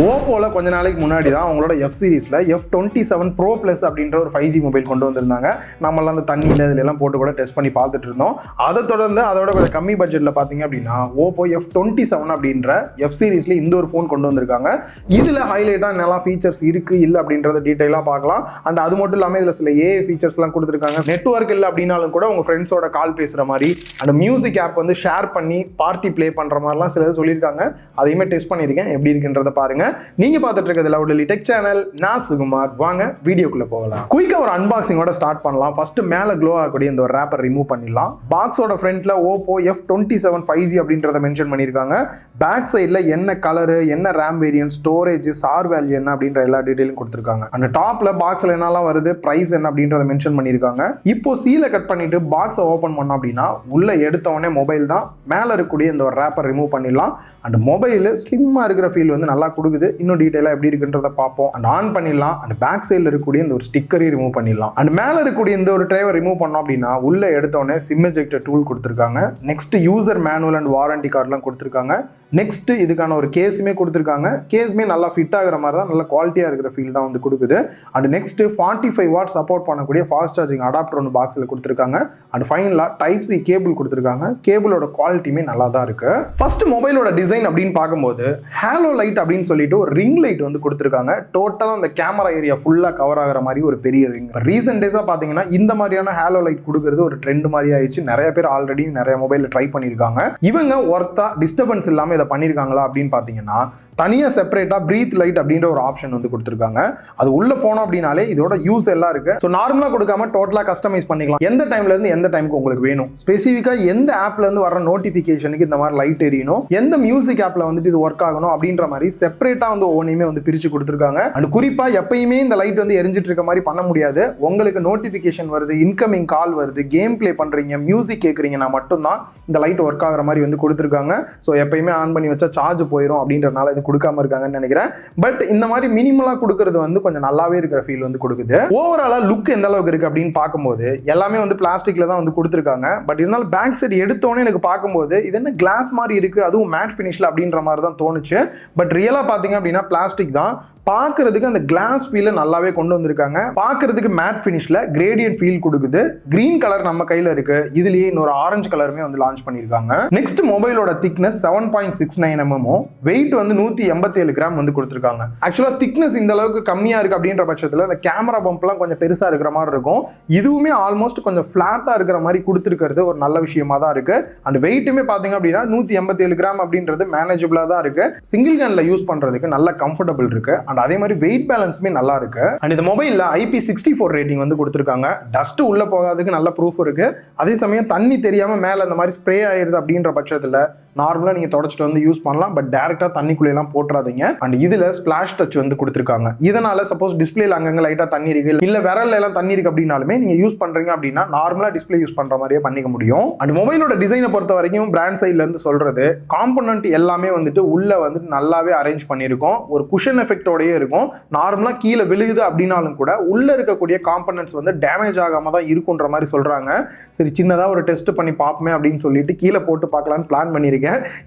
ஓப்போல கொஞ்ச நாளைக்கு முன்னாடி தான் அவங்களோட எஃப் சீரிஸ்ல F27 Pro Plus அப்படின்ற ஒரு 5G மொபைல் கொண்டு வந்திருந்தாங்க. நம்மளாம் அந்த தண்ணியில் இதெல்லாம் போட்டு கூட டெஸ்ட் பண்ணி பார்த்துட்டு இருந்தோம். அதை தொடர்ந்து அதோட கொஞ்சம் கம்மி பட்ஜெட்ல பார்த்தீங்க அப்படின்னா OPPO F27 அப்படின்ற எஃப் சீரிஸ்ல இந்த ஒரு ஃபோன் கொண்டு வந்திருக்காங்க. இதுல ஹைலைட்டா என்னெல்லாம் ஃபீச்சர்ஸ் இருக்கு இல்லை அப்படின்றத டீட்டெயிலாக பார்க்கலாம். அண்ட் அது மட்டும் இல்லாமல் இதில் சில ஏஐ ஃபீச்சர்ஸ்லாம் கொடுத்துருக்காங்க. நெட்வொர்க் இல்லை அப்படின்னாலும் கூட உங்க ஃப்ரெண்ட்ஸோட கால் பேசுற மாதிரி அந்த மியூசிக் ஆப் வந்து ஷேர் பண்ணி பார்ட்டி பிளே பண்ற மாதிரிலாம் சிலது சொல்லியிருக்காங்க. அதையுமே டெஸ்ட் பண்ணியிருக்கேன். எப்படி இருக்குன்றத பாருங்க. நீங்க பார்த்துட்டு இருக்கிறது லவுட்லி டெக் சேனல். நான் சுகுமார். வாங்க வீடியோக்குள்ள போகலாம். குயிக்கா ஒரு அன்பாக்சிங்கோட ஸ்டார்ட் பண்ணலாம். ஃபர்ஸ்ட் மேல க்ளோ ஆகக்கூடிய இந்த ஒரு ரேப்பர் ரிமூவ் பண்ணிடலாம். பாக்ஸோட ஃப்ரண்ட்ல OPPO F27 5G அப்படின்றத மென்ஷன் பண்ணியிருக்காங்க. பேக் சைட்ல என்ன கலரு, என்ன RAM variant, storage, sir value என்ன அப்படின்ற எல்லா டீடைலும் கொடுத்துருக்காங்க. அந்த டாப்ல பாக்ஸ்ல என்னெல்லாம் வருது, பிரைஸ் என்ன அப்படின்றத மென்ஷன் பண்ணியிருக்காங்க. இப்போ சீலை கட் பண்ணிட்டு பாக்ஸை ஓபன் பண்ணோம் அப்படின்னா உள்ள எடுத்த உடனே மொபைல் தான். மேல இருக்கக்கூடிய இந்த ஒரு ரேப்பர் ரிமூவ் பண்ணிடலாம். அண்ட் மொபைல் ஸ்லிம்மா இருக்கிற ஃபீல் வந்து நல்லா கொடுக்குது. இன்னும் டீடைலா எப்படி இருக்குன்றத பார்ப்போம். அண்ட் ஆன் பண்ணிடலாம். அண்ட் பேக் சைடில் இருக்கக்கூடிய இந்த ஒரு ஸ்டிக்கரையும் ரிமூவ் பண்ணிடலாம். அண்ட் மேல இருக்கக்கூடிய இந்த ஒரு ட்ரைவை ரிமூவ் பண்ணோம் அப்படின்னா உள்ள எடுத்தோடனே சிம் எஜெக்டர் டூல் கொடுத்துருக்காங்க. Next user manual and warranty கார்டுலாம் கொடுத்துருக்காங்க. நெக்ஸ்ட் இதுக்கான ஒரு கேஸுமே கொடுத்துருக்காங்க. கேஸுமே நல்லா ஃபிட் ஆகிற மாதிரி தான், நல்ல குவாலிட்டியாக இருக்கிற ஃபீல் தான் வந்து கொடுக்குது. அண்ட் நெக்ஸ்ட் 45 வாட் சப்போர்ட் பண்ணக்கூடிய ஃபாஸ்ட் சார்ஜிங் அடாப்டர் ஒன்று பாக்ஸில் கொடுத்துருக்காங்க. அண்ட் ஃபைனலாக டைப் சி கேபிள் கொடுத்துருக்காங்க. கேபிளோட குவாலிட்டியுமே நல்லா தான் இருக்கு. ஃபர்ஸ்ட் மொபைலோட டிசைன் அப்படின்னு பார்க்கும்போது ஹேலோ லைட் அப்படின்னு சொல்லிட்டு ஒரு ரிங் லைட் வந்து கொடுத்துருக்காங்க. டோட்டலாக அந்த கேமரா ஏரியா ஃபுல்லாக கவர் ஆகிற மாதிரி ஒரு பெரிய ரிங். ரீசெண்ட் டேஸாக பார்த்தீங்கன்னா இந்த மாதிரியான ஹேலோ லைட் கொடுக்கறது ஒரு ட்ரெண்ட் மாதிரி ஆயிடுச்சு. நிறைய பேர் ஆல்ரெடி நிறைய மொபைலில் ட்ரை பண்ணியிருக்காங்க. இவங்க ஒர்த்தா டிஸ்டர்பன்ஸ் இல்லாமல் பண்ணிருக்காங்களா அப்படின்னு பாத்தீங்கன்னா தனியா செப்பரேட்டா பிரீத் லைட் அப்படின்ற ஒரு ஆப்ஷன் வந்து கொடுத்துருக்காங்க. அது உள்ள போனோம் அப்படின்னாலே இதோட யூஸ் எல்லாம் இருக்கு. ஸோ நார்மலா கொடுக்காம டோட்டலா கஸ்டமைஸ் பண்ணிக்கலாம். எந்த டைம்ல இருந்து எந்த டைமுக்கு உங்களுக்கு வேணும், ஸ்பெசிஃபிக்கா எந்த ஆப்ல இருந்து வர நோட்டிபிகேஷனுக்கு இந்த மாதிரி லைட் எரியணும், எந்த மியூசிக் ஆப்ல வந்துட்டு இது ஒர்க் ஆகணும் அப்படின்ற மாதிரி செப்பரேட்டா வந்து ஒவ்வொன்றையுமே வந்து பிரிச்சு கொடுத்துருக்காங்க. அண்ட் குறிப்பா எப்பயுமே இந்த லைட் வந்து எரிஞ்சிட்டு இருக்க மாதிரி பண்ண முடியாது. உங்களுக்கு நோட்டிபிகேஷன் வருது, இன்கமிங் கால் வருது, கேம் பிளே பண்றீங்க, மியூசிக் கேட்குறீங்கன்னா மட்டும்தான் இந்த லைட் ஒர்க் ஆகிற மாதிரி வந்து கொடுத்துருக்காங்க. ஸோ எப்பயுமே ஆன் பண்ணி வச்சா சார்ஜ் போயிடும் அப்படின்றனால இது கொடுக்காம இருக்காங்கன்னு நினைக்கிறேன். பட் இந்த மாதிரி மினிமலா கொடுக்கிறது வந்து கொஞ்சம் நல்லாவே இருக்கிற ஃபீல் வந்து கொடுக்குது. ஓவராலா லுக் எந்த அளவுக்கு இருக்கு அப்படின்னு பார்க்கும்போது எல்லாமே வந்து பிளாஸ்டிக்ல தான் வந்து கொடுத்துருக்காங்க. பட் இருந்தாலும் பேக் சைடு எடுத்தோன்னே எனக்கு பார்க்கும்போது இது என்ன கிளாஸ் மாதிரி இருக்கு, அதுவும் மேட் ஃபினிஷ்ல அப்படின்ற மாதிரி தான் தோணுச்சு. பட் ரியலா பாத்தீங்க அப்படின்னா பிளாஸ்டிக் தான். பார்க்கறதுக்கு அந்த கிளாஸ் ஃபீலை நல்லாவே கொண்டு வந்திருக்காங்க. பார்க்கறதுக்கு மேட் ஃபினிஷ்ல கிரேடியன்ட் ஃபீல் கொடுக்குது. கிரீன் கலர் நம்ம கையில இருக்கு. இதுலயே இன்னொரு ஆரஞ்சு கலருமே வந்து லான்ச் பண்ணிருக்காங்க. நெக்ஸ்ட் மொபைலோட திக்னஸ் 7.69 mm, வெயிட் வந்து 187 கிராம் வந்து கொடுத்துருக்காங்க. ஆக்சுவலா திக்னஸ் இந்த அளவுக்கு கம்மியா இருக்கு அப்படின்ற பட்சத்துல அந்த கேமரா பம்ப்லாம் கொஞ்சம் பெருசா இருக்கிற மாதிரி இருக்கும். இதுவுமே ஆல்மோஸ்ட் கொஞ்சம் பிளாட்டா இருக்கிற மாதிரி கொடுத்துருக்கிறது ஒரு நல்ல விஷயமா தான் இருக்கு. அண்ட் வெயிட்டுமே பாத்தீங்க அப்படின்னா 187 கிராம் அப்படின்றது மேனேஜபிளா தான் இருக்கு. சிங்கிள் ஹேண்ட்ல யூஸ் பண்றதுக்கு நல்ல கம்ஃபர்டபிள் இருக்கு. அதே மாதிரி வெயிட் பேலன்ஸுமே நல்லா இருக்கு. அண்ட் இந்த மொபைல்ல IP64 ரேட்டிங் வந்து கொடுத்துருக்காங்க. டஸ்ட் உள்ள போகாததுக்கு நல்ல ப்ரூஃப் இருக்கு. அதே சமயம் தண்ணி தெரியாம மேல இந்த மாதிரி ஸ்ப்ரே ஆயிருது அப்படின்ற பட்சத்துல நார்மலா நீங்க தொடச்சிட்டு வந்து யூஸ் பண்ணலாம். பட் டைரக்டா தண்ணிக்குள்ள எல்லாம் போட்டுறாதீங்க. அண்ட் இதுல ஸ்பிளாஷ் டச் வந்து கொடுத்துருக்காங்க. இதனால சப்போஸ் டிஸ்பிளேல அங்கங்க லைட்டா தண்ணி இருக்கு, இல்ல விரல்ல எல்லாம் தண்ணி இருக்கு அப்படின்னாலுமே நீங்க யூஸ் பண்றீங்க அப்படின்னா நார்மலா டிஸ்பிளே யூஸ் பண்ற மாதிரியே பண்ணிக்க முடியும். அண்ட் மொபைலோட டிசைனை பொறுத்த வரைக்கும் பிராண்ட் சைட்ல இருந்து சொல்றது காம்பனன்ட் எல்லாமே வந்துட்டு உள்ள வந்துட்டு நல்லாவே அரேஞ்ச் பண்ணிருக்கோம். ஒரு குஷன் எஃபெக்டோடயே இருக்கும். நார்மலா கீழே விழுகுது அப்படின்னாலும் கூட உள்ள இருக்கக்கூடிய காம்பனன்ட்ஸ் வந்து டேமேஜ் ஆகாம தான் இருக்குன்ற மாதிரி சொல்றாங்க. சரி, சின்னதா ஒரு டெஸ்ட் பண்ணி பார்ப்போமே அப்படின்னு சொல்லிட்டு கீழே போட்டு பார்க்கலான்னு பிளான் பண்ணிருக்கேன்.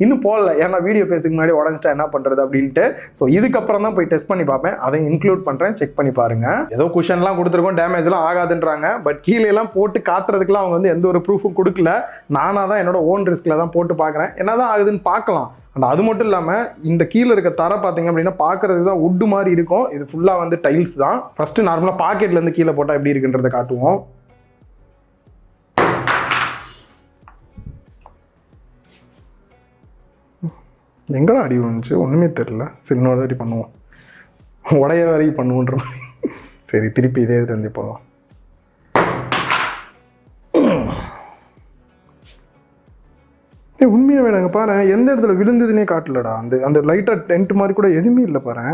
இன்னும் போடல, ஏன்னா வீடியோ பேசுக்கு முன்னாடி உடஞ்சிட்டா என்ன பண்றது அப்படின்ட்டு. ஸோ இதுக்கப்புறம் தான் போய் டெஸ்ட் பண்ணி பார்ப்பேன். அதை இன்க்ளூட் பண்றேன், செக் பண்ணி பாருங்க. ஏதோ குஷன்லாம் கொடுத்துருக்கோம், டேமேஜ் எல்லாம் ஆகாதுன்றாங்க. பட் கீழே எல்லாம் போட்டு காட்டுறதுக்குலாம் அவங்க வந்து எந்த ஒரு ப்ரூஃபும் கொடுக்கல. நானா தான் என்னோட ஓன் ரிஸ்க்ல தான் போட்டு பார்க்குறேன். என்னதான் ஆகுதுன்னு பார்க்கலாம். அண்ட் அது மட்டும் இல்லாமல் இந்த கீழே இருக்க தரை பார்த்தீங்க அப்படின்னா பார்க்கறதுக்கு தான் உட்டு மாதிரி இருக்கும். இது ஃபுல்லாக வந்து டைல்ஸ் தான். ஃபர்ஸ்ட் நார்மலாக பாக்கெட்ல இருந்து கீழே போட்டால் எப்படி இருக்குன்றதை காட்டுவோம். எங்கடா அடி வந்துச்சு ஒன்றுமே தெரியல. சரி, இன்னொரு அடி பண்ணுவோம், உடைய வரைக்கும் பண்ணுவோன்ற மாதிரி. சரி, திருப்பி இதே இது வந்து போகலாம். உண்மையாக வேணாங்க பாரு, எந்த இடத்துல விழுந்ததுன்னே காட்டலடா. அந்த லைட்டாக டென்ட் மாதிரி கூட எதுவுமே இல்லை பாரு.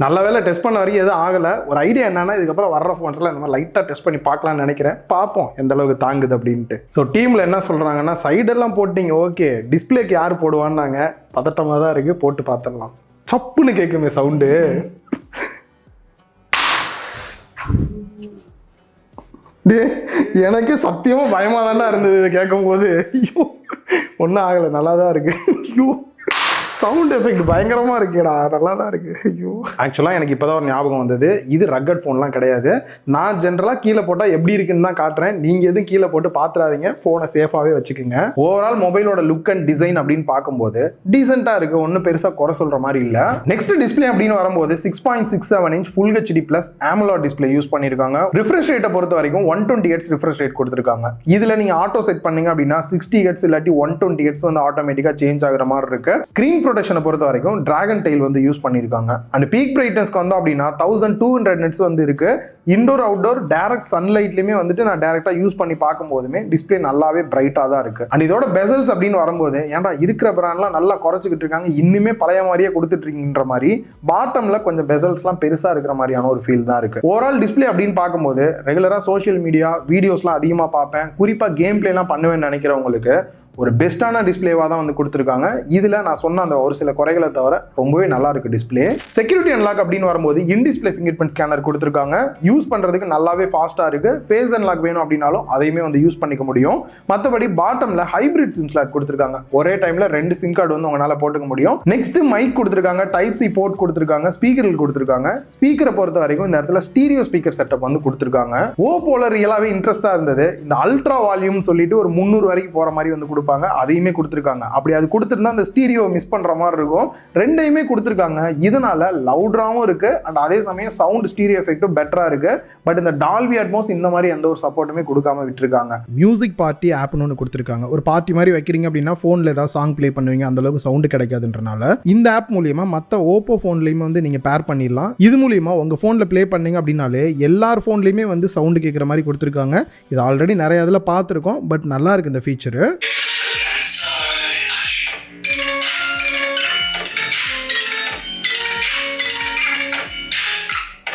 நல்ல வேலை டெஸ்ட் பண்ண வரைக்கும் எதுவும் ஆகலை. ஒரு ஐடியா என்னன்னா இதுக்கப்புறம் வர்ற ஃபோன்ஸ்லாம் இந்த மாதிரி லைட்டாக டெஸ்ட் பண்ணி பார்க்கலாம்னு நினைக்கிறேன். பார்ப்போம் எந்த அளவுக்கு தாங்குது அப்படின்ட்டு. ஸோ டீமில் என்ன சொல்கிறாங்கன்னா சைடெல்லாம் போட்டிங்க, ஓகே, டிஸ்பிளேக்கு யார் போடுவான்னாங்க. பதட்டமாக தான் இருக்குது, போட்டு பார்த்துடலாம். சப்புன்னு கேட்குமே சவுண்டு. எனக்கே சத்தியமா பயமா தானே இருந்தது கேட்கும் போது. ஐயோ, ஒன்றும் ஆகலை, நல்லா தான் இருக்கு. ஐயோ, சவுண்ட் எஃபெக்ட் பயங்கரமா இருக்கேடா, நல்லா தான் இருக்கு. ஐயோ, ஆக்சுவலா எனக்கு இப்பதான் ஒரு ஞாபகம் வந்தது, இது ரக்கட் போன்லாம் கிடையாது. நான் ஜென்ரலா கீழே போட்டா எப்படி இருக்குன்னு தான் காட்டுறேன். நீங்க எதுவும் கீழே போட்டு பாத்துறாதீங்க, போனை சேஃபாவே வச்சுக்கோங்க. ஓவரால் மொபைலோட லுக் அண்ட் டிசைன் அப்படின்னு பார்க்கும்போது டீசென்ட்டா இருக்கு, ஒன்னும் பெருசா குறை சொல்ற மாதிரி இல்ல. நெக்ஸ்ட் டிஸ்பிளே அப்படின்னு வரும்போது 6.67 inch full HD plus AMOLED display use பண்ணிருக்காங்க. ரிஃப்ரெஷ் ரேட்டை பொறுத்த வரைக்கும் 120 Hz ரிஃப்ரெஷ் ரேட் கொடுத்திருக்காங்க. இதுல நீங்க ஆட்டோ செட் பண்ணீங்க அப்படின்னா 60 Hz இல்லாட்டி 120 Hz வந்து ஆட்டோமேட்டிக்கா சேஞ்ச் ஆகுற மாதிரி இருக்கு. ஸ்கிரீன் ப்ரொடெக்ஷனை பொறுத்த வரைக்கும் டிராகன் டெயில் வந்து யூஸ் பண்ணிருக்காங்க. அண்ட் பீக் பிரைட்னஸ்க்கு வந்து அப்படின்னா 1200 nits வந்து இருக்கு. இன்டோர் அவுட்டோர் டைரக்ட் சன்லைட்லயுமே வந்துட்டு நான் டைரக்டா யூஸ் பண்ணி பார்க்கும் போதுமே டிஸ்பிளே நல்லாவே பிரைட்டா தான் இருக்கு. அண்ட் இதோட பெசல்ஸ் அப்படின்னு வரும்போது ஏன்டா இருக்கிற பிராண்ட்லாம் நல்லா குறைச்சிக்கிட்டு இருக்காங்க, இன்னுமே பழைய மாதிரியே கொடுத்துட்டு இருக்கீங்கன்ற மாதிரி பாட்டம்ல கொஞ்சம் பெசல்ஸ்லாம் பெருசா இருக்கிற மாதிரியான ஒரு ஃபீல் தான் இருக்கு. ஓவரால் டிஸ்பிளே அப்படின்னு பார்க்கும்போது ரெகுலரா சோஷியல் மீடியா வீடியோஸ்லாம் அதிகமா பார்ப்பேன், குறிப்பா கேம் பிளேலாம் பண்ணுவேன்னு நினைக்கிறவங்களுக்கு ஒரு பெஸ்ட்டான டிஸ்பிளேவாக தான் வந்து கொடுத்துருக்காங்க. இதில் நான் சொன்ன அந்த ஒரு சில குறைகளை தவிர ரொம்பவே நல்லா இருக்கு டிஸ்பிளே. செக்யூரிட்டி அன்லாக் அப்படின்னு வரும்போது in display finger print scanner கொடுத்துருக்காங்க. யூஸ் பண்ணுறதுக்கு நல்லாவே ஃபாஸ்ட்டாக இருக்கு. ஃபேஸ் அன்லாக் வேணும் அப்படின்னாலும் அதையுமே வந்து யூஸ் பண்ணிக்க முடியும். மற்றபடி பாட்டமில் ஹைபிரிட் சிம் ஸ்லாட் கொடுத்துருக்காங்க. ஒரே டைமில் 2 சிம் கார்டு வந்து உங்களால் போட்டுக்க முடியும். நெக்ஸ்ட் மைக் கொடுத்துருக்காங்க, டைப் சி போர்ட் கொடுத்துருக்காங்க, ஸ்பீக்கர்கள் கொடுத்துருக்காங்க. ஸ்பீக்கரை பொறுத்த வரைக்கும் இந்த இடத்துல ஸ்டீரியோ ஸ்பீக்கர் செட்டப் வந்து கொடுத்துருக்காங்க. ஓப்போல ரியலாகவே இன்ட்ரெஸ்டாக இருந்தது, இந்த அல்ட்ரா வால்யூம் சொல்லிட்டு ஒரு 300 வரைக்கும் போகிற மாதிரி வந்து அதையுமே கொடுத்துருக்காங்க. அப்படி அது கொடுத்துருந்தா அந்த ஸ்டீரியோ மிஸ் பண்ற மாதிரி இருக்கும். ரெண்டையுமே கொடுத்துருக்காங்க. இதனால லவுடராகவும் இருக்கு அண்ட் அதே சமயம் சவுண்ட் ஸ்டீரியோ எஃபெக்டும் பெட்டரா இருக்கு. பட் இந்த டால்பி அட்மாஸ் இந்த மாதிரி எந்த ஒரு சப்போர்ட்டுமே கொடுக்காம விட்டுருக்காங்க. மியூசிக் பார்ட்டி ஆப்னு ஒன்று கொடுத்துருக்காங்க. ஒரு பார்ட்டி மாதிரி வைக்கிறீங்க அப்படின்னா போன்ல ஏதாவது சாங் பிளே பண்ணுவீங்க, அந்த அளவுக்கு சவுண்ட் கிடைக்காதுன்றனால இந்த ஆப் மூலியமா மற்ற ஓப்போ போன்லயுமே வந்து நீங்க பேர் பண்ணிடலாம். இது மூலியமா உங்க போன்ல பிளே பண்ணீங்க அப்படின்னாலே எல்லார் போன்லயுமே வந்து சவுண்ட் கேட்குற மாதிரி கொடுத்துருக்காங்க. இது ஆல்ரெடி நிறைய இதில் பார்த்துருக்கோம், பட் நல்லா இருக்கு இந்த ஃபீச்சரு.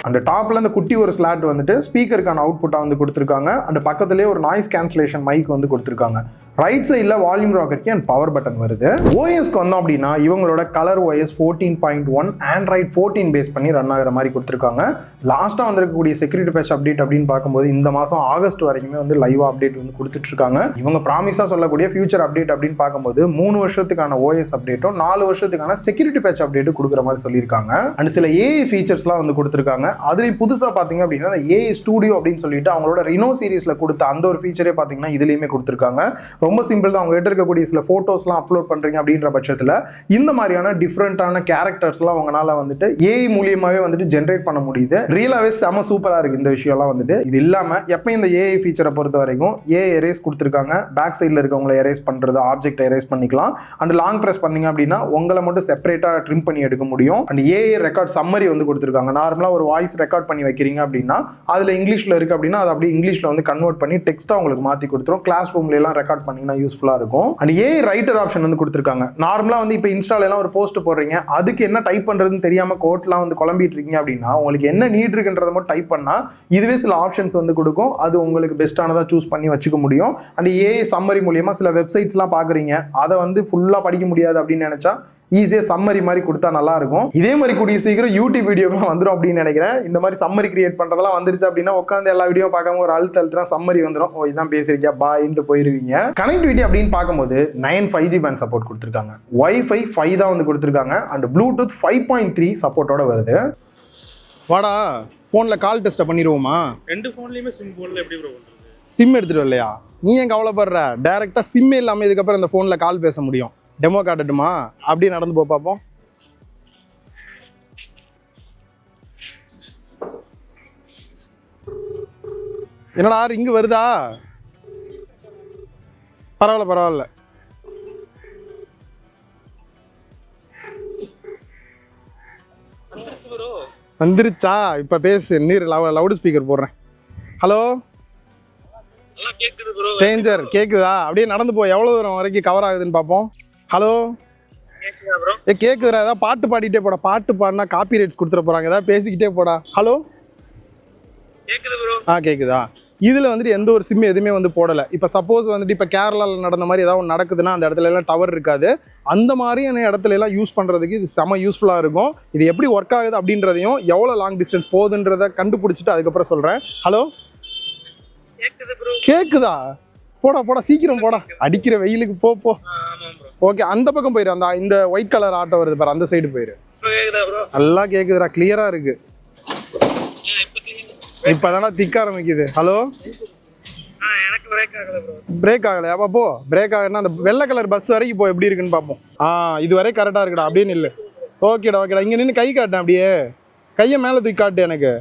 அந்த டாப்ல இந்த குட்டி ஒரு ஸ்லாட் வந்துட்டு ஸ்பீக்கருக்கான அவுட்புட்டா வந்து கொடுத்துருக்காங்க. அந்த பக்கத்துலேயே ஒரு நாய்ஸ் கேன்சலேஷன் மைக் வந்து கொடுத்துருக்காங்க. ரைட் சைடில் volume rocker and power button வருது. ஓஎஸ்க்கு வந்தோம் அப்படின்னா இவங்களோட கலர் OS 14.1 ஆண்ட்ராய்ட் 14 பேஸ் பண்ணி ரன் ஆகிற மாதிரி கொடுத்துருக்காங்க. லாஸ்ட்டாக வந்திருக்கக்கூடிய செக்யூரிட்டி பேட்ச் அப்டேட் அப்படின்னு பார்க்கும்போது இந்த மாதம் ஆகஸ்ட் வரைக்குமே வந்து லைவ் அப்டேட் வந்து கொடுத்துட்டு இருக்காங்க. இவங்க ப்ராமிஸாக சொல்லக்கூடிய ஃபியூச்சர் அப்டேட் அப்படின்னு பார்க்கும்போது 3 வருஷத்துக்கான OS அப்டேட்டும் 4 வருஷத்துக்கான செக்யூரிட்டி பேட்ச் அப்டேட்டும் கொடுக்குற மாதிரி சொல்லியிருக்காங்க. அண்ட் சில AI ஃபீச்சர்ஸ்லாம் வந்து கொடுத்துருக்காங்க. அதுலேயும் புதுசாக பார்த்தீங்க அப்படின்னா AI ஸ்டூடியோ அப்படின்னு சொல்லிட்டு அவங்களோட ரினோ சீரிஸில் கொடுத்த அந்த ஒரு ஃபீச்சரே பார்த்தீங்கன்னா இதுலேயுமே கொடுத்துருக்காங்க. ரொம்ப சிம்பிள் தான். அவங்க கிட்ட இருக்கக்கூடிய சில போட்டோஸ்லாம் அப்லோட் பண்றீங்க அப்படின்ற பட்சத்தில் இந்த மாதிரியான டிஃப்ரெண்டான கேரக்டர்ஸ்லாம் உங்களால வந்துட்டு AI மூலியமாவே வந்துட்டு ஜென்ரேட் பண்ண முடியுது. ரியலாவே செம சூப்பரா இருக்கு இந்த விஷயம்லாம் வந்துட்டு. இது இல்லாம எப்பயும் இந்த AI ஃபீச்சரை பொறுத்த வரைக்கும் AI எரேஸ் கொடுத்துருக்காங்க. பேக் சைடில் இருக்கவங்களை எரேஸ் பண்றது, ஆப்ஜெக்ட் எரேஸ் பண்ணிக்கலாம். அண்ட் லாங் பிரஸ் பண்ணீங்க அப்படின்னா உங்களை மட்டும் செப்பரேட்டா ட்ரிம் பண்ணி எடுக்க முடியும். அண்ட் AI ரெக்கார்ட் சம்மரி வந்து கொடுத்துருக்காங்க. நார்மலா ஒரு வாய்ஸ் ரெக்கார்ட் பண்ணி வைக்கிறீங்க அப்படின்னா அதுல இங்கிலீஷ்ல இருக்கு அப்படின்னா அது அப்படியே இங்கிலீஷ்ல வந்து கன்வெர்ட் பண்ணி டெக்ஸ்டா உங்களுக்கு மாத்தி கொடுத்துரும். கிளாஸ் ரூம்ல எல்லாம் ரெக்கார்ட் பண்ணீங்கன்னா யூஸ்ஃபுல்லா இருக்கும். அண்ட் AI ரைட்டர் ஆப்ஷன் வந்து கொடுத்துருக்காங்க. நார்மலா வந்து இப்போ இன்ஸ்டால எல்லாம் ஒரு போஸ்ட் போடுறீங்க, அதுக்கு என்ன டைப் பண்றதுன்னு தெரியாம கோட்லாம் வந்து குழம்பிட்டு இருக்கீங்க அப்படின்னா உங்களுக்கு என்ன நீட் இருக்குன்றத மட்டும் டைப் பண்ணா இதுவே சில ஆப்ஷன்ஸ் வந்து கொடுக்கும். அது உங்களுக்கு பெஸ்ட்டானதா சூஸ் பண்ணி வச்சுக்க முடியும். அண்ட் AI சம்மரி மூலியமா சில வெப்சைட்ஸ்லாம் பாக்குறீங்க, அதை வந்து ஃபுல்லா படிக்க முடியாது அப்படின்னு நினைச்சா ஈஸியாக சம்மரி மாதிரி கொடுத்தா நல்லா இருக்கும். இதே மாதிரி கூடிய சீக்கிரம் யூடியூப் வீடியோலாம் வந்துடும் அப்படின்னு நினைக்கிறேன். இந்த மாதிரி சம்மரி கிரியேட் பண்றதெல்லாம் வந்துருச்சு அப்படின்னா உட்காந்து எல்லா வீடியோ பார்க்காம ஒரு அழுத்தம் சம்மரி வந்துடும். ஓ இதான் பேசிருக்கியா பாயின்ட்டு போயிருவீங்க. கனெக்டிவிட்டி அப்படின்னு பார்க்கும்போது 9 5G பேண்ட் சப்போர்ட் கொடுத்துருக்காங்க. Wi-Fi 5 தான் வந்து கொடுத்துருக்காங்க. அண்ட் ப்ளூடூத் 5.3 சப்போர்ட்டோட வருது. வாடா ஃபோனில் கால் டெஸ்ட்டை பண்ணிடுவோமா? 2 ஃபோன்லையுமே சிம் போடல, எப்படி ப்ரோ பண்ணுறது? சிம் எடுத்துட்டு இல்லையா? நீ ஏன் கவலைப்படுற? டேரெக்டாக சிம்மே இல்லாமல் இதுக்கப்புறம் இந்த ஃபோனில் கால் பேச முடியும். டெமோ காட்டட்டுமா? அப்படியே நடந்து போ பார்ப்போம். என்னடா இங்க வருதா? பரவாயில்ல பரவாயில்ல. வந்துருச்சா? இப்ப பேசு. நீர் லவுட் ஸ்பீக்கர் போடுறேன். ஹலோ ஸ்ட்ரேஞ்சர், கேக்குதா? அப்படியே நடந்து போ. எவ்வளவு தூரம் வரைக்கும் கவர் ஆகுதுன்னு பார்ப்போம். ஹலோ கேக்குதுடா. ஏதாவது பாட்டு பாடிட்டே போடா. பாட்டு பாடினா காப்பி ரைட்ஸ் கொடுத்துட போறாங்க. ஏதாவது பேசிக்கிட்டே போடா. ஹலோ கேக்குதா? இதுல வந்துட்டு எந்த ஒரு சிம் எதுவுமே வந்து போடலை. இப்போ சப்போஸ் வந்துட்டு இப்போ கேரளாவில் நடந்த மாதிரி ஏதாவது ஒன்று நடக்குதுன்னா அந்த இடத்துல எல்லாம் டவர் இருக்காது. அந்த மாதிரியான இடத்துல எல்லாம் யூஸ் பண்ணுறதுக்கு இது செம யூஸ்ஃபுல்லாக இருக்கும். இது எப்படி ஒர்க் ஆகுது அப்படின்றதையும் எவ்வளோ லாங் டிஸ்டன்ஸ் போகுதுன்றதை கண்டுபிடிச்சிட்டு அதுக்கப்புறம் சொல்கிறேன். ஹலோ கேக்குதா? போடா போடா சீக்கிரம் போடா. அடிக்கிற வெயிலுக்கு போ. ஓகே, அந்த பக்கம் போயிரு. அந்த இந்த ஒயிட் கலர் ஆட்டோ வருது பாரு, அந்த சைடு போயிரு. நல்லா கேக்குதுடா, கிளியரா இருக்கு. இப்பதானே திக்க ஆரம்பிக்குது. ஹலோ, பிரேக் ஆகலையா? அப்போ போ, பிரேக் ஆகலன்னா அந்த வெள்ளை கலர் பஸ் வரைக்கும் இப்போ எப்படி இருக்குன்னு பார்ப்போம். இது வரை கரெக்டாக இருக்குடா, அப்படியே நில்லு. ஓகேடா ஓகேடா, இங்கே நின்று கை காட்டேன், அப்படியே கையை மேலே தூக்கி காட்டு எனக்கு.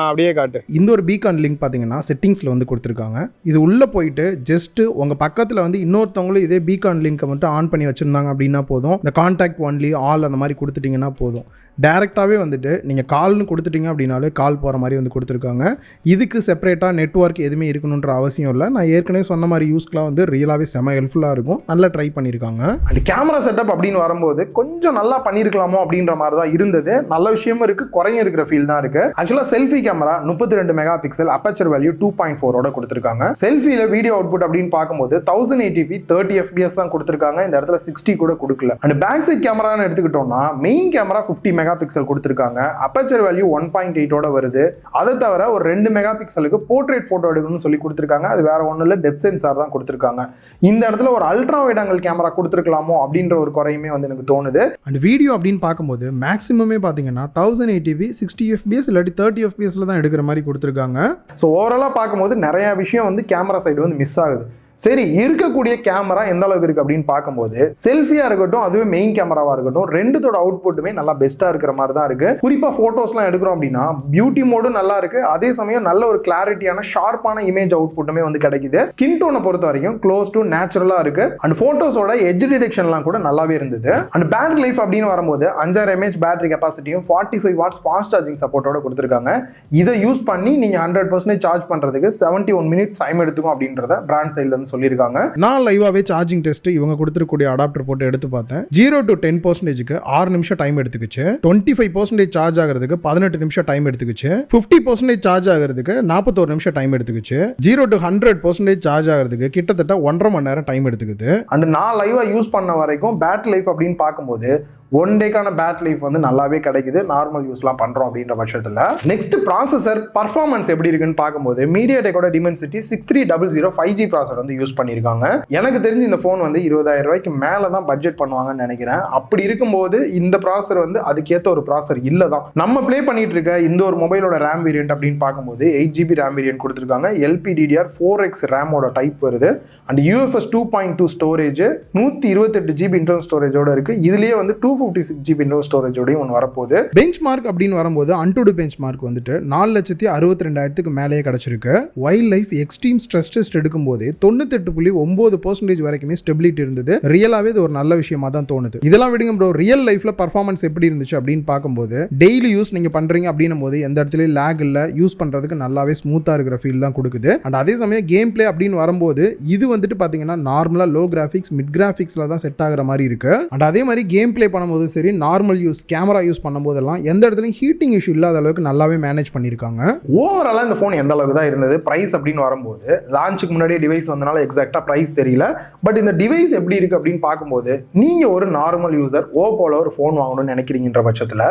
அப்படியே காட்டு. இந்த ஒரு பீகான் லிங்க் பார்த்தீங்கன்னா செட்டிங்ஸில் வந்து கொடுத்துருக்காங்க. இது உள்ளே போயிட்டு ஜஸ்ட்டு உங்கள் பக்கத்தில் வந்து இன்னொருத்தவங்களும் இதே பீகான் லிங்க்கை மட்டும் ஆன் பண்ணி வச்சுருந்தாங்க அப்படின்னா போதும். இந்த கான்டாக்ட் ஒன்லி ஆல் அந்த மாதிரி கொடுத்துட்டிங்கன்னா போதும். டேரெக்டாகவே வந்துட்டு நீங்கள் கால்னு கொடுத்துட்டிங்க அப்படின்னாலே கால் போகிற மாதிரி வந்து கொடுத்துருக்காங்க. இதுக்கு செப்பரேட்டாக நெட்வொர்க் எதுவுமே இருக்கணுன்ற அவசியம் இல்லை. நான் ஏற்கனவே சொன்ன மாதிரி யூஸ்க்கெலாம் வந்து ரியலாகவே செம ஹெல்ப்ஃபுல்லாக இருக்கும். நல்லா ட்ரை பண்ணியிருக்காங்க. அண்ட் கேமரா செட்டப் அப்படின்னு வரும்போது கொஞ்சம் நல்லா பண்ணியிருக்கலாமோ அப்படின்ற மாதிரி தான் இருந்தது. நல்ல விஷயமும் இருக்குது, குறையும் இருக்கிற ஃபீல் தான் இருக்குது. ஆக்சுவலாக selfie camera 32 mega pixel, aperture value 2.4 கொடுத்துருக்காங்க. செல்ஃபியில் வீடியோ அவுட்புட் அப்படின்னு பார்க்கும்போது 1080p 30 fps தான் கொடுத்துருக்காங்க. இந்த இடத்துல 60 கூட கொடுக்கல. அண்ட் பேக் சைட் கேமரான்னு எடுத்துக்கிட்டோம்னா மெயின் கேமரா 50 மெகா பிக்சல் கொடுத்துருக்காங்க. அப்பச்சர் வேல்யூ 1.8 வருது. அதை தவிர ஒரு 2 மெகா பிக்சலுக்கு போர்ட்ரேட் போட்டோ எடுக்கணும்னு சொல்லி கொடுத்துருக்காங்க. அது வேற ஒன்றும் இல்லை, டெப்த் சென்சார் தான் கொடுத்துருக்காங்க. இந்த இடத்துல ஒரு அல்ட்ரா வைட் ஆங்கிள் கேமரா கொடுத்துருக்கலாமோ அப்படின்ற ஒரு குறையுமே வந்து எனக்கு தோணுது. அண்ட் வீடியோ அப்படின்னு பார்க்கும்போது மேக்ஸிமமே பார்த்தீங்கன்னா 1080p 60 fps இல்லாட்டி 30 fps தான் எடுக்கிற மாதிரி கொடுத்துருக்காங்க. ஸோ ஓவராலாக பார்க்கும்போது நிறைய விஷயம் வந்து கேமரா சைடு வந்து மிஸ் ஆகுது. சரி, இருக்கக்கூடிய கேமரா எந்த அளவுக்கு இருக்கு அப்படின்னு பார்க்கும்போது செல்ஃபியா இருக்கட்டும், அதுவே மெயின் கேமராவா இருக்கட்டும், ரெண்டுத்தோட அவுட்புட்டுமே நல்லா பெஸ்டா இருக்கிற மாதிரி தான் இருக்கு. குறிப்பா போட்டோஸ்லாம் எடுக்கிறோம் அப்படின்னா பியூட்டி மோடும் நல்லா இருக்கு, அதே சமயம் நல்ல ஒரு கிளாரிட்டியான ஷார்ப்பான இமேஜ் அவுட்புட்டுமே வந்து கிடைக்குது. ஸ்கின் டோனை பொறுத்த வரைக்கும் க்ளோஸ் டு நேச்சுரலா இருக்கு. அண்ட் போட்டோஸோட எட்ஜ் டிடெக்ஷன்லாம் கூட நல்லாவே இருந்தது. அண்ட் பேட்டரி லைஃப் அப்படின்னு வரும்போது 5000 mAh பேட்டரி கெப்பாசிட்டியும் 45 watts ஃபாஸ்ட் சார்ஜிங் சப்போர்ட்டோட கொடுத்துருக்காங்க. இதை யூஸ் பண்ணி நீங்க 100% சார்ஜ் பண்றதுக்கு 71 minutes டைம் எடுத்துக்கும் அப்படின்றத பிராண்ட் சைட்ல இருந்து சொல்லியிருக்காங்க. நான் லைவாவே சார்ஜிங் டெஸ்ட் இவங்க கொடுத்துருக்கூடிய அடாப்டர் போட்டு எடுத்து பார்த்தேன். 0 to 10% 6 நிமிஷம் டைம் எடுத்துக்கிச்சு. 25% சார்ஜ் ஆகிறதுக்கு 18 நிமிஷம் டைம் எடுத்துக்கிச்சு. 50% சார்ஜ் ஆகிறதுக்கு 41 நிமிஷம் டைம் எடுத்துக்கிச்சு. 0 to 100% சார்ஜ் ஆகிறதுக்கு கிட்டத்தட்ட 1.5 மணி நேரம் டைம் எடுத்துக்குது. அண்ட் நான் லைவா யூஸ் பண்ண வரைக்கும் பேட்டரி லைஃப் அப்படின்னு பார்க்கும்போது 1 டேக்கான பேட்டரி லைஃப் வந்து நல்லாவே கிடைக்குது, நார்மல் யூஸ்லாம் பண்றோம் அப்படின்ற பட்சத்தில். நெக்ஸ்ட் ப்ராசஸர் பர்ஃபார்மன்ஸ் எப்படி இருக்குன்னு பார்க்கும்போது மீடியாடெக்கோட டிமென்சிட்டி 6300 5G ப்ராசஸர் வந்து யூஸ் பண்ணியிருக்காங்க. எனக்கு தெரிஞ்சு இந்த ஃபோன் வந்து 20,000 ரூபாய்க்கு மேலே தான் பட்ஜெட் பண்ணுவாங்கன்னு நினைக்கிறேன். அப்படி இருக்கும்போது இந்த ப்ராசஸர் வந்து அதுக்கேற்ற ஒரு ப்ராசஸர் இல்லை தான். நம்ம ப்ளே பண்ணிட்டு இருக்க இந்த ஒரு மொபைலோட ரேம் வேரியன்ட் அப்படின்னு பார்க்கும்போது 8GB ரேம் வேரியன்ட் கொடுத்துருக்காங்க. LPDDR4X ரேமோட டைப் வருது. And UFS 2.2 storage 128GB internal ஸ்டோரேஜோட இருக்கு. இதுலேயே வந்து 256GB இன்டர்னல் ஸ்டோரேஜோடையும் ஒன்று வரப்போகுது. பெஞ்ச் மார்க் அப்படின்னு வரும்போது அன்டூடு பெஞ்ச் மார்க் வந்துட்டு 4,62,000 மேலேயே கிடைச்சிருக்கு. Wild life extreme stress test எடுக்கும்போது 98.9% வரைக்குமே ஸ்டெபிலிட்டி இருந்தது. ரியலாவே இது ஒரு நல்ல விஷயமா தான் தோணுது. இதெல்லாம் விடுங்க ப்ரோ, ரியல் லைஃப்ல பர்ஃபார்மன்ஸ் எப்படி இருந்துச்சு அப்படின்னு பார்க்கும்போது டெய்லி யூஸ் நீங்க பண்றீங்க அப்படின்னும் போது எந்த இடத்துலயும் லேக் இல்லை, யூஸ் பண்றதுக்கு நல்லாவே ஸ்மூத்தா இருக்கிற ஃபீல் தான் கொடுக்குது. அண்ட் அதே சமயம் கேம் பிளே அப்படின்னு வரும்போது இது வந்துட்டு பாத்தீங்கன்னா நார்மலா லோ கிராஃபிக்ஸ் மிட் கிராஃபிக்ஸ்ல தான் செட் ஆகிற மாதிரி இருக்கு. அண்ட் அதே மாதிரி கேம் பிளே பண்ணும்போது சரி, நார்மல் யூஸ் கேமரா யூஸ் பண்ணும்போதெல்லாம் எந்த இடத்துலையும் ஹீட்டிங் இஷ்யூ இல்லாத அளவுக்கு நல்லாவே மேனேஜ் பண்ணியிருக்காங்க. ஓவராலாக இந்த ஃபோன் எந்த அளவுக்கு தான் இருந்தது. ப்ரைஸ் அப்படின்னு வரும்போது லான்ச்சுக்கு முன்னாடியே டிவைஸ் வந்தனால எக்ஸாக்டாக ப்ரைஸ் தெரியல. பட் இந்த டிவைஸ் எப்படி இருக்கு அப்படின்னு பார்க்கும்போது நீங்கள் ஒரு நார்மல் யூசர் ஓப்போல ஒரு ஃபோன் வாங்கணும்னு நினைக்கிறீங்கன்ற பட்சத்தில்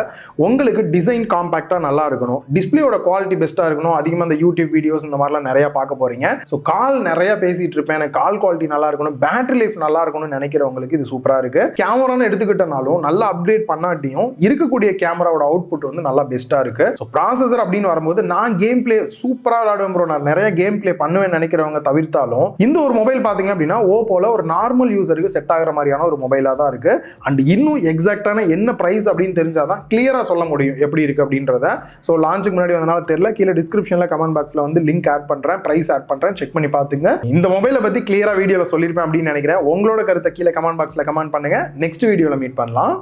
உங்களுக்கு டிசைன் காம்பாக்டாக நல்லா இருக்கணும், டிஸ்பிளேயோட குவாலிட்டி பெஸ்ட்டாக இருக்கணும். அதிகமாக இந்த யூடியூப் வீடியோஸ் இந்த மாதிரிலாம் நிறைய பார்க்க போறீங்க. ஸோ கால் நிறைய பேசிட்டு இருப்பேன், எனக்கு கால் குவாலிட்டி நல்லா இருக்கணும், பேட்டரி லைஃப் நல்லா இருக்கணும்னு நினைக்கிறவங்களுக்கு இது சூப்பராக இருக்கு. கேமரான்னு எடுத்துக்கிட்டனாலும் நல்லா அப்கிரேட் பண்ணாட்டியும் இருக்கக்கூடிய கேமராவோட அவுட்புட் வந்து நல்லா பெஸ்ட்டாக இருக்கு. ஸோ ப்ராசஸர் அப்படின்னு வரும்போது நான் கேம் பிளே சூப்பராக விளையாடுவேன் ப்ரோ, நான் நிறைய கேம் பிளே பண்ணுவேன் நினைக்கிறவங்க தவிர்த்தாலும் இந்த ஒரு மொபைல் பார்த்தீங்க அப்படின்னா ஓப்போல ஒரு நார்மல் யூசருக்கு செட் ஆகிற மாதிரியான ஒரு மொபைலாக தான் இருக்கு. அண்ட் இன்னும் எக்ஸாக்டான என்ன பிரைஸ் அப்படின்னு தெரிஞ்சாதான் கிளியரா சொல்ல முடியும் எப்படி இருக்கு அப்படின்றத. ஸோ லான்ச்சுக்கு முன்னாடி வந்தனால தெரியல, கீழே டிஸ்கிரிப்ஷன்ல கமெண்ட் பாக்ஸ்ல வந்து லிங்க் ஆட் பண்றேன், பிரைஸ் ஆட் பண்றேன், செக் பண்ணி பாத்துங்க. இந்த மொபைலை பத்தி கிளியரா வீடியோல சொல்லிருப்பேன் அப்படின்னு நினைக்கிறேன். உங்களோட கருத்தை கீழே கமெண்ட் பாக்ஸ்ல கமெண்ட் பண்ணுங்க. நெக்ஸ்ட் வீடியோல மீட் பண்ணலாம்.